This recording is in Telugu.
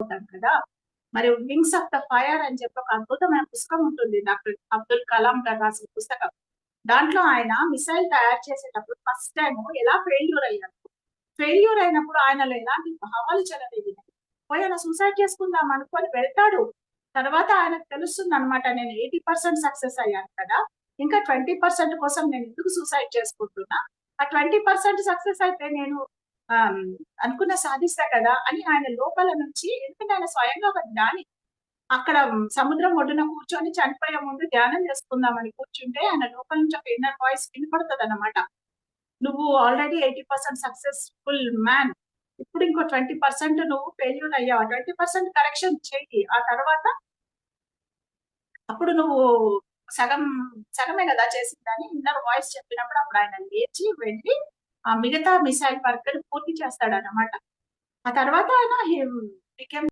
ఉంటాం కదా! మరి 'వింగ్స్ ఆఫ్ ద ఫైర్' అని చెప్పి ఒక అద్భుతమైన పుస్తకం ఉంటుంది. డాక్టర్ అబ్దుల్ కలాం గారు రాసిన పుస్తకం. దాంట్లో ఆయన మిసైల్ తయారు చేసేటప్పుడు ఫస్ట్ టైము ఎలా ఫెయిల్యూర్ అయ్యారు. ఫెయిల్యూర్ అయినప్పుడు ఆయనలో ఎలాంటి భావాలు చెలరేగినాయి. పోయి ఆయన సూసైడ్ చేసుకుందాం అనుకోని వెళ్తాడు. తర్వాత ఆయనకు తెలుస్తుందనమాట. నేను 80% సక్సెస్ అయ్యాను కదా! ఇంకా 20% కోసం నేను ఎందుకు సూసైడ్ చేసుకుంటున్నా? ఆ 20% సక్సెస్ అయితే నేను ఆహ్, అనుకున్న సాధిస్తా కదా! అని ఆయన లోపల నుంచి, ఎందుకంటే ఆయన స్వయంగా ఒక జ్ఞాని. అక్కడ సముద్రం ఒడ్డున కూర్చొని చనిపోయే ముందు ధ్యానం చేసుకుందామని కూర్చుంటే ఆయన లోపల నుంచి ఒక ఇన్నర్ వాయిస్ వినపడతదనమాట. నువ్వు ఆల్రెడీ 80% సక్సెస్‌ఫుల్ మ్యాన్. ఇప్పుడు ఇంకో 20% నువ్వు ఫెయిల్యూర్ అయ్యావు. ఆ 20% కరెక్షన్ చెయ్యి. ఆ తర్వాత అప్పుడు నువ్వు సగం సగమే గదా చేసిందని ఇన్నర్ వాయిస్ చెప్పినప్పుడు అప్పుడు ఆయన లేచి వెళ్లి ఆ మిగతా మిసైల్ వర్క్‌ని పూర్తి చేస్తాడనమాట. ఆ తర్వాత ఆయన బికేమ్